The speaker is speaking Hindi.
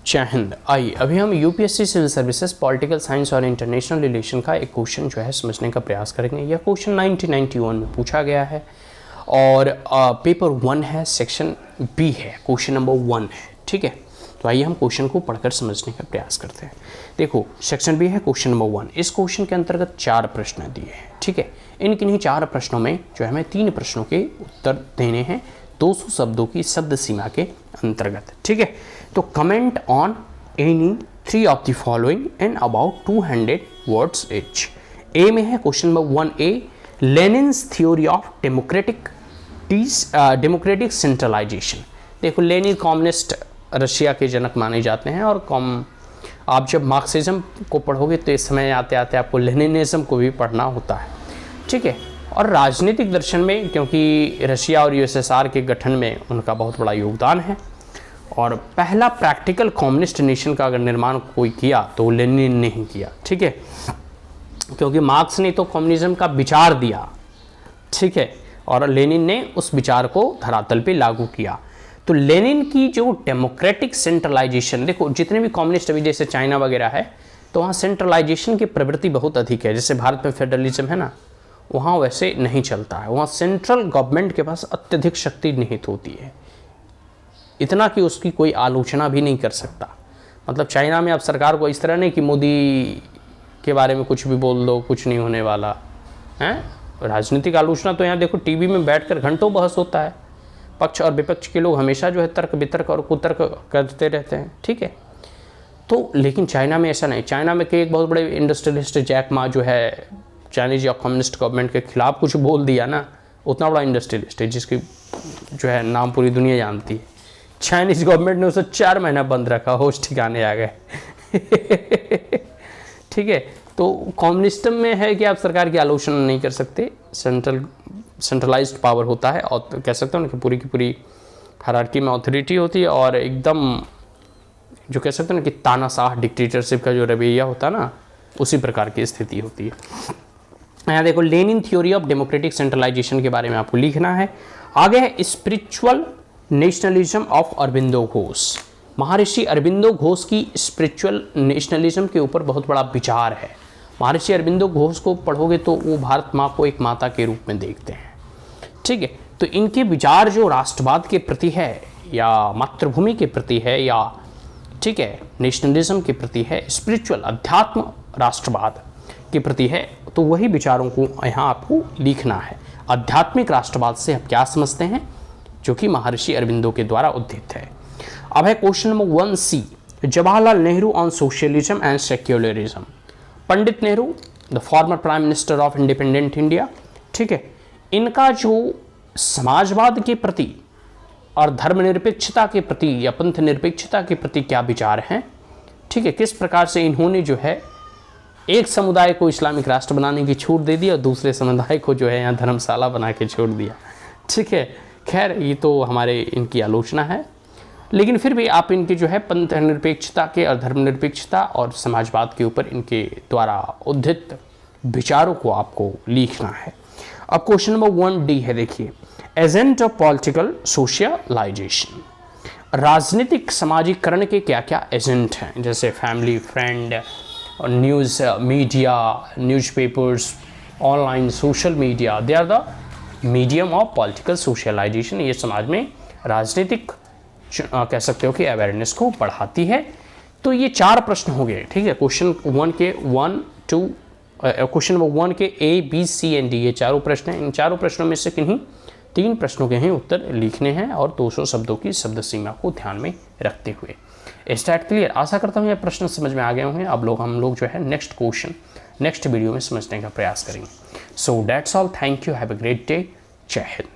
जय हिंद। आइए अभी हम UPSC civil services political science और इंटरनेशनल रिलेशन का एक क्वेश्चन जो है समझने का प्रयास करेंगे। यह क्वेश्चन 1991 में पूछा गया है और पेपर 1 है, सेक्शन बी है, क्वेश्चन नंबर 1 है। ठीक है, तो आइए हम क्वेश्चन को पढ़कर समझने का प्रयास करते हैं। देखो, सेक्शन बी है, क्वेश्चन नंबर 1। इस क्वेश्चन के अंतर्गत 4 प्रश्न दिए हैं। ठीक है, इन किन्हीं 4 प्रश्नों में जो है हमें 3 प्रश्नों के उत्तर देने हैं 200 शब्दों की शब्द सीमा के अंतर्गत। ठीक है, तो comment on any 3 of the following in about 200 words each. A में है question number 1A, Lenin's theory of democratic centralization. देखो, लेनिन कम्युनिस्ट रशिया के जनक माने जाते हैं और आप जब मार्क्सिज्म को पढ़ोगे तो इस समय आते आते आपको लेनिनिज्म को भी पढ़ना होता है। ठीक है, और राजनीतिक दर्शन में, क्योंकि रशिया और यूएसएसआर के गठन में उनका बहुत बड़ा योगदान है और पहला प्रैक्टिकल कम्युनिस्ट नेशन का अगर निर्माण कोई किया तो लेनिन ने ही किया। ठीक है, क्योंकि मार्क्स ने तो कम्युनिज्म का विचार दिया, ठीक है, और लेनिन ने उस विचार को धरातल पे लागू किया। तो लेनिन की जो डेमोक्रेटिक सेंट्रलाइजेशन, देखो जितने भी कम्युनिस्ट अभी जैसे चाइना वगैरह है तो वहाँ सेंट्रलाइजेशन की प्रवृत्ति बहुत अधिक है। जैसे भारत में फेडरलिज्म है ना, वहाँ वैसे नहीं चलता है। वहाँ सेंट्रल गवर्नमेंट के पास अत्यधिक शक्ति निहित होती है, इतना कि उसकी कोई आलोचना भी नहीं कर सकता। मतलब चाइना में अब सरकार को इस तरह नहीं कि मोदी के बारे में कुछ भी बोल दो, कुछ नहीं होने वाला है। राजनीतिक आलोचना तो यहाँ देखो टीवी में बैठकर घंटों बहस होता है, पक्ष और विपक्ष के लोग हमेशा जो है तर्क वितर्क और कुतर्क करते रहते हैं। ठीक है, तो लेकिन चाइना में ऐसा नहीं। चाइना में के एक बहुत बड़े इंडस्ट्रियलिस्ट जैक मा जो है चाइनीज या कम्युनिस्ट गवर्नमेंट के खिलाफ कुछ बोल दिया ना, उतना बड़ा इंडस्ट्रियलिस्ट है जिसकी जो है नाम पूरी दुनिया जानती है। चाइनीज गवर्नमेंट ने उसे 4 महीना बंद रखा, होश ठिकाने आ गए। ठीक है, तो कम्युनिज्म में है कि आप सरकार की आलोचना नहीं कर सकते, सेंट्रलाइज्ड पावर होता है और कह सकते हैं कि पूरी की पूरी हायरार्की में ऑथोरिटी होती है और एकदम जो कह सकते हैं कि तानाशाह डिक्टेटरशिप का जो रवैया होता है ना, उसी प्रकार की स्थिति होती है। यहाँ देखो, Lenin theory of democratic centralization के बारे में आपको लिखना है। आगे है spiritual nationalism of Aurobindo Ghosh. Maharshi Aurobindo Ghosh की स्पिरिचुअल नेशनलिज्म के ऊपर बहुत बड़ा विचार है। महर्षि अरबिंदो घोष को पढ़ोगे तो वो भारत माँ को एक माता के रूप में देखते हैं। ठीक है, तो इनके विचार जो राष्ट्रवाद के प्रति है या मातृभूमि के प्रति है या ठीक है नेशनलिज्म के प्रति है, स्पिरिचुअल अध्यात्म राष्ट्रवाद के प्रति है, तो वही विचारों को यहाँ आपको लिखना है। आध्यात्मिक राष्ट्रवाद से हम क्या समझते हैं, जो कि महर्षि अरबिंदो के द्वारा उद्धित है। अब है question number 1C, Jawaharlal Nehru on socialism and secularism. Pandit Nehru, the former prime minister of independent India. ठीक है, इनका जो समाजवाद के प्रति और धर्मनिरपेक्षता के प्रति या पंथ निरपेक्षता के प्रति क्या विचार हैं। ठीक है, किस प्रकार से इन्होंने जो है एक समुदाय को इस्लामिक राष्ट्र बनाने की छूट दे दी और दूसरे समुदाय को जो है यहाँ धर्मशाला बना के छोड़ दिया। ठीक है, खैर ये तो हमारे इनकी आलोचना है, लेकिन फिर भी आप इनके जो है पंथ निरपेक्षता के और धर्मनिरपेक्षता और समाजवाद के ऊपर इनके द्वारा उद्धित विचारों को आपको लिखना है। अब क्वेश्चन नंबर 1D है, देखिए, एजेंट ऑफ पॉलिटिकल सोशलाइजेशन। राजनीतिक समाजीकरण के क्या क्या एजेंट हैं, जैसे फैमिली, फ्रेंड और news media, newspapers, online social media, they are the medium of political socialization. ये समाज में राजनीतिक कह सकते हो कि अवेयरनेस को बढ़ाती है। तो ये 4 प्रश्न हो गए। ठीक है, क्वेश्चन 1 के 1, 2 क्वेश्चन नंबर 1 के A, B, C and D ये चारों प्रश्न हैं। इन चारों प्रश्नों में से किन्हीं 3 प्रश्नों के ही उत्तर लिखने हैं और 200 शब्दों की शब्द सीमा को ध्यान में रखते हुए। Start clear. आशा करता हूँ ये प्रश्न समझ में आ गए होंगे। अब हम लोग जो है नेक्स्ट क्वेश्चन नेक्स्ट वीडियो में समझने का प्रयास करेंगे। So that's all, thank you, have a great day, जय हिंद।